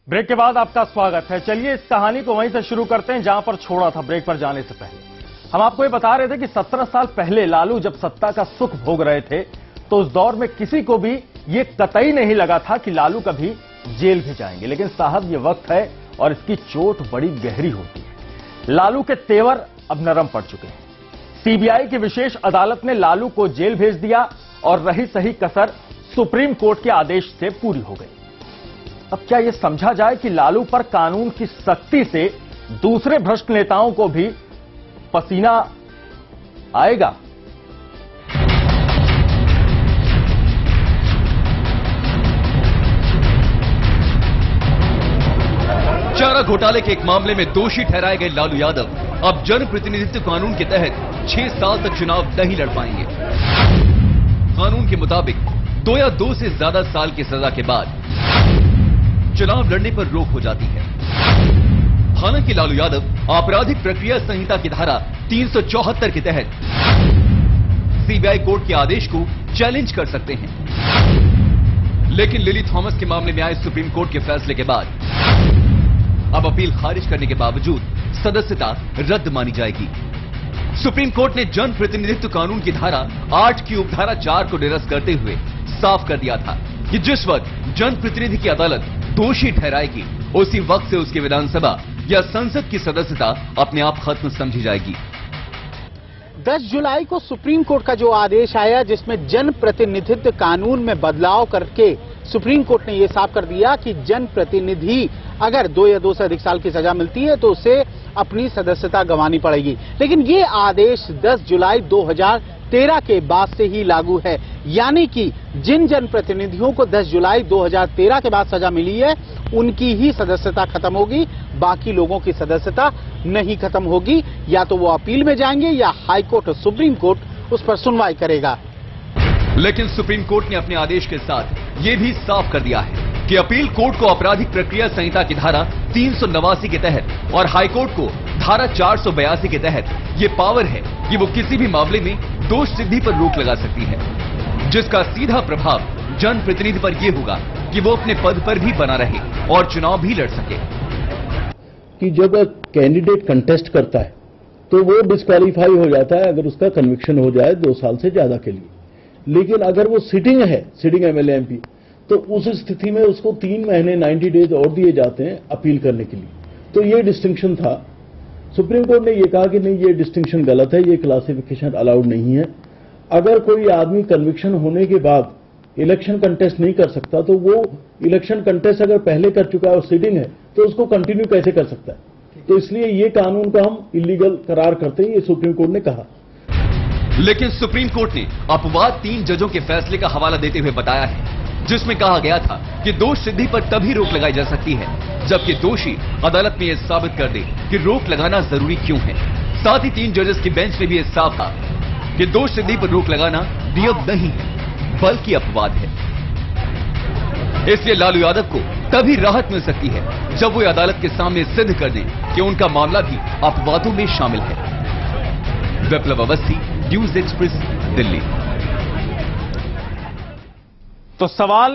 Break के बाद आपका स्वागत है। चलिए इस कहानी को वहीं से शुरू करते हैं जहां पर छोड़ा था ब्रेक पर जाने से पहले। हम आपको ये बता रहे थे कि 17 साल पहले लालू जब सत्ता का सुख भोग रहे थे तो उस दौर में किसी को भी ये कतई नहीं लगा था कि लालू कभी जेल भी जाएंगे। लेकिन साहब ये वक्त है और इसकी चोट बड़ी गहरी होती है। लालू के तेवर अब नरम पड़ चुके हैं। सीबीआई की विशेष अदालत ने लालू को जेल भेज दिया और रही सही कसर सुप्रीम कोर्ट के आदेश से पूरी हो गई। अब क्या यह समझा जाए कि लालू पर कानून की सख्ती से दूसरे भ्रष्ट नेताओं को भी पसीना आएगा? चारा घोटाले के एक मामले में दोषी ठहराए गए लालू यादव अब जनप्रतिनिधित्व कानून के तहत 6 साल तक चुनाव नहीं लड़ पाएंगे। कानून के मुताबिक 2 या 2 से ज्यादा साल की सजा के बाद चुनाव लड़ने पर रोक हो जाती है। हालांकि लालू यादव आपराधिक प्रक्रिया संहिता की धारा 374 के तहत सीबीआई कोर्ट के आदेश को चैलेंज कर सकते हैं। लेकिन लिली थॉमस के मामले में आए सुप्रीम कोर्ट के फैसले के बाद अब अपील खारिज करने के बावजूद सदस्यता रद्द मानी जाएगी। सुप्रीम कोर्ट ने जन प्रतिनिधित्व कानून की धारा 8 की उपधारा 4 को निरस्त करते हुए साफ कर दिया था कि जिस वक्त जन प्रतिनिधि की अदालत दोषी ठहराएगी उसी वक्त से उसकी विधानसभा या संसद की सदस्यता अपने आप खत्म समझी जाएगी। 10 जुलाई को सुप्रीम कोर्ट का जो आदेश आया जिसमें जन प्रतिनिधित्व कानून में बदलाव करके सुप्रीम कोर्ट ने यह साफ कर दिया कि जन प्रतिनिधि अगर 2 या 2 से अधिक साल की सजा मिलती है तो उसे अपनी सदस्यता गंवानी पड़ेगी। लेकिन ये आदेश 10 जुलाई 2013 के बाद से ही लागू है, यानी कि जिन जनप्रतिनिधियों को 10 जुलाई 2013 के बाद सजा मिली है उनकी ही सदस्यता खत्म होगी, बाकी लोगों की सदस्यता नहीं खत्म होगी। या तो वो अपील में जाएंगे या हाई कोर्ट और सुप्रीम कोर्ट उस पर सुनवाई करेगा। लेकिन सुप्रीम कोर्ट ने अपने आदेश के साथ ये भी साफ कर दिया है कि अपील कोर्ट को आपराधिक प्रक्रिया संहिता की धारा 389 के तहत और हाई कोर्ट को धारा 482 के तहत ये पावर है कि वो किसी भी मामले में दोष सिद्धि पर रोक लगा सकती है, जिसका सीधा प्रभाव जनप्रतिनिधि पर यह होगा कि वो अपने पद पर भी बना रहे और चुनाव भी लड़ सके। कि जब कैंडिडेट कंटेस्ट करता है तो वो डिस्क्वालीफाई हो जाता है अगर उसका कन्विक्शन हो जाए 2 साल से ज्यादा के लिए। लेकिन अगर वो सिटिंग एमएलए एमपी तो उस स्थिति में उसको 3 महीने 90 डेज और दिए जाते हैं अपील करने के लिए। तो ये डिस्टिंक्शन था। सुप्रीम कोर्ट ने ये कहा कि नहीं, ये डिस्टिंक्शन गलत है, ये क्लासिफिकेशन अलाउड नहीं है। अगर कोई आदमी कन्विक्शन होने के बाद इलेक्शन कंटेस्ट नहीं कर सकता तो वो इलेक्शन कंटेस्ट अगर पहले कर चुका है और सिटिंग है तो उसको कंटिन्यू कैसे कर सकता है? तो इसलिए ये कानून को हम इलीगल करार करते हैं, ये सुप्रीम कोर्ट ने कहा। लेकिन सुप्रीम कोर्ट ने अपवाद 3 जजों के फैसले का हवाला देते हुए बताया है जिसमें कहा गया था कि दोष सिद्धि पर तभी रोक लगाई जा सकती है जबकि दोषी अदालत में यह साबित कर दे कि रोक लगाना जरूरी क्यों है। साथ ही 3 जजेस की बेंच में भी यह साफ था कि दोष सिद्धि पर रोक लगाना नियम नहीं है बल्कि अपवाद है। इसलिए लालू यादव को तभी राहत मिल सकती है जब वो अदालत के सामने सिद्ध कर दें कि उनका मामला भी अपवादों में शामिल है। विप्लव अवस्थी, न्यूज एक्सप्रेस, दिल्ली। तो सवाल